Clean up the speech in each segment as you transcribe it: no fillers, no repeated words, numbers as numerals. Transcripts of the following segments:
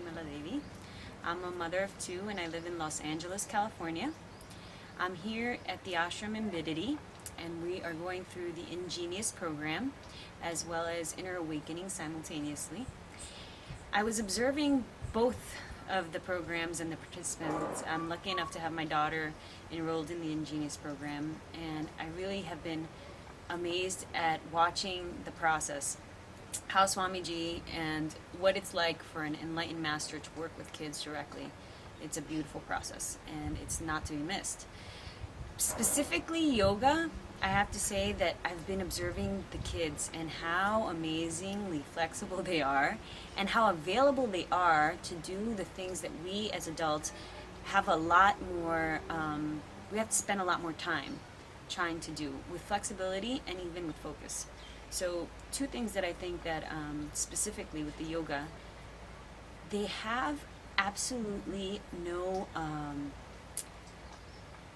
Maladevi. I'm a mother of two and I live in Los Angeles, California. I'm here at the ashram in Bidity and we are going through the eN-Genius program as well as Inner Awakening simultaneously. I was observing both of the programs and the participants. I'm lucky enough to have my daughter enrolled in the eN-Genius program, and I really have been amazed at watching the process, how Swamiji and what it's like for an enlightened master to work with kids directly. It's a beautiful process and it's not to be missed. Specifically yoga, I have to say that I've been observing the kids and how amazingly flexible they are and how available they are to do the things that we as adults have a lot more, we have to spend a lot more time trying to do with flexibility and even with focus. So two things that I think that specifically with the yoga, they have absolutely no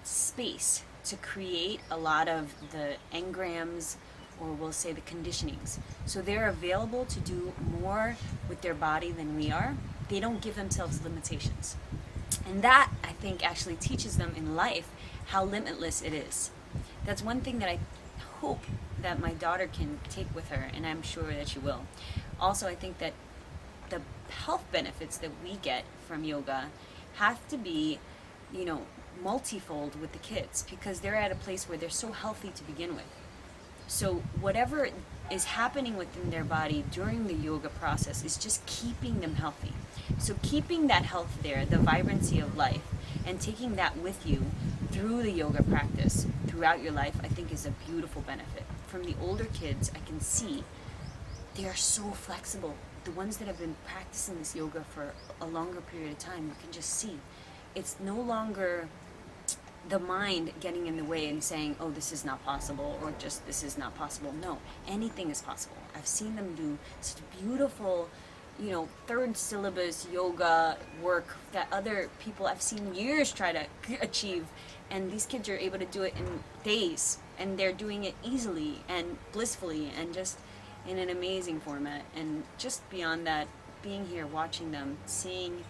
space to create a lot of the engrams, or we'll say the conditionings. So they're available to do more with their body than we are. They don't give themselves limitations. And that, I think, actually teaches them in life how limitless it is. That's one thing that I hope that my daughter can take with her, and I'm sure that she will. Also, I think that the health benefits that we get from yoga have to be, multifold with the kids, because they're at a place where they're so healthy to begin with. So whatever is happening within their body during the yoga process is just keeping them healthy. So keeping that health there, the vibrancy of life, and taking that with you through the yoga practice throughout your life, I think is a beautiful benefit. From the older kids, I can see they are so flexible. The ones that have been practicing this yoga for a longer period of time, you can just see it's no longer the mind getting in the way and saying, oh, this is not possible, or just this is not possible. No, anything is possible. I've seen them do such beautiful, third syllabus yoga work that other people I've seen years try to achieve, and these kids are able to do it in days, and they're doing it easily and blissfully and just in an amazing format. And just beyond that, being here, watching them, seeing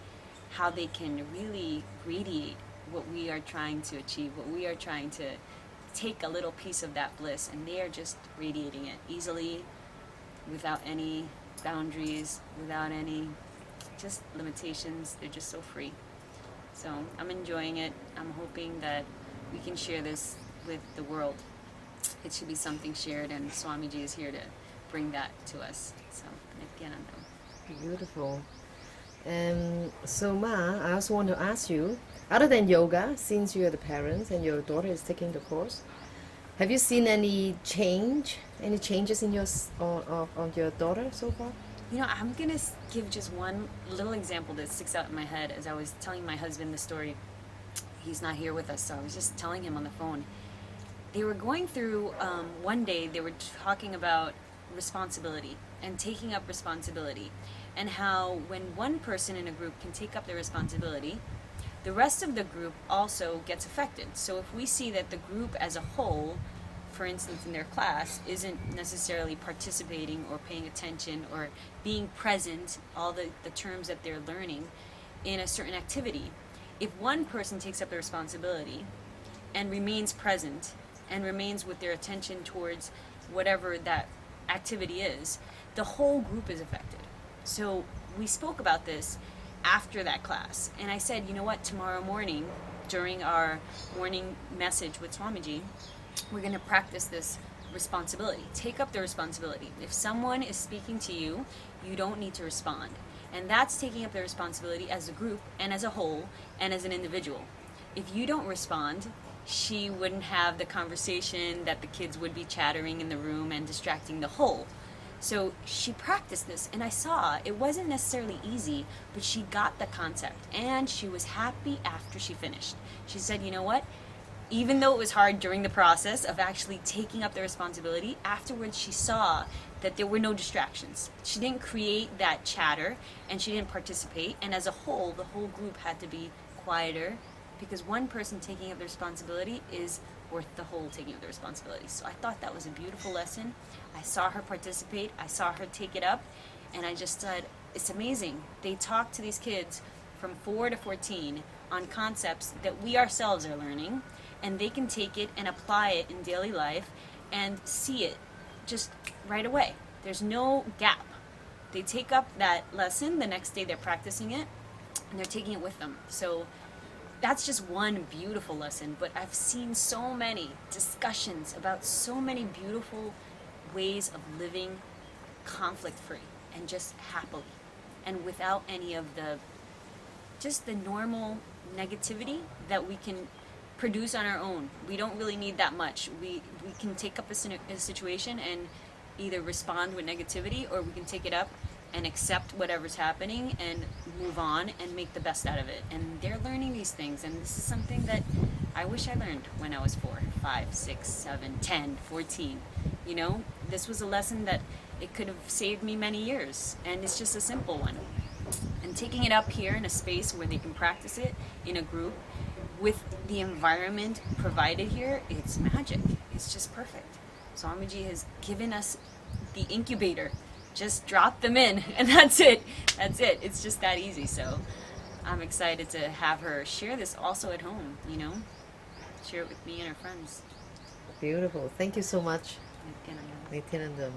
how they can really radiate what we are trying to achieve, what we are trying to take a little piece of that bliss, and they are just radiating it easily, without any boundaries, without any just limitations. They're just so free. So I'm enjoying it. I'm hoping that we can share this with the world. It should be something shared, and Swamiji is here to bring that to us. So, Nityananda. Beautiful. So Ma, I also want to ask you, other than yoga, since you're the parents and your daughter is taking the course, have you seen any changes in on your daughter so far? I'm gonna give just one little example that sticks out in my head as I was telling my husband the story. He's not here with us, so I was just telling him on the phone. They were going through, one day they were talking about responsibility and taking up responsibility, and how when one person in a group can take up the responsibility, the rest of the group also gets affected. So if we see that the group as a whole, for instance in their class, isn't necessarily participating or paying attention or being present, all the terms that they're learning in a certain activity, if one person takes up the responsibility and remains present and remains with their attention towards whatever that activity is, the whole group is affected. So we spoke about this after that class, and I said, you know what, tomorrow morning during our morning message with Swamiji, we're going to practice this responsibility. Take up the responsibility. If someone is speaking to you, you don't need to respond. And that's taking up the responsibility as a group and as a whole and as an individual. If you don't respond, she wouldn't have the conversation that the kids would be chattering in the room and distracting the whole. So she practiced this, and I saw it wasn't necessarily easy, but she got the concept, and she was happy after she finished. She said, you know what? Even though it was hard during the process of actually taking up the responsibility, afterwards she saw that there were no distractions. She didn't create that chatter, and she didn't participate, and as a whole, the whole group had to be quieter, because one person taking up the responsibility is worth the whole taking up the responsibility. So I thought that was a beautiful lesson. I saw her participate, I saw her take it up, and I just said, it's amazing. They talk to these kids from 4 to 14 on concepts that we ourselves are learning, and they can take it and apply it in daily life and see it just right away. There's no gap. They take up that lesson, the next day they're practicing it, and they're taking it with them. So that's just one beautiful lesson, but I've seen so many discussions about so many beautiful ways of living conflict-free and just happily and without any of the just the normal negativity that we can produce on our own. We don't really need that much. We can take up a situation and either respond with negativity, or we can take it up and accept whatever's happening and move on and make the best out of it. And they're learning these things, and this is something that I wish I learned when I was 4, 5, 6, 7, 10, 14. You know, this was a lesson that it could have saved me many years, and it's just a simple one. And taking it up here in a space where they can practice it in a group with the environment provided here, it's magic. It's just perfect. Swamiji has given us the incubator. Just drop them in, and that's it. That's it. It's just that easy. So I'm excited to have her share this also at home, you know? Share it with me and her friends. Beautiful. Thank you so much, Nityanandam.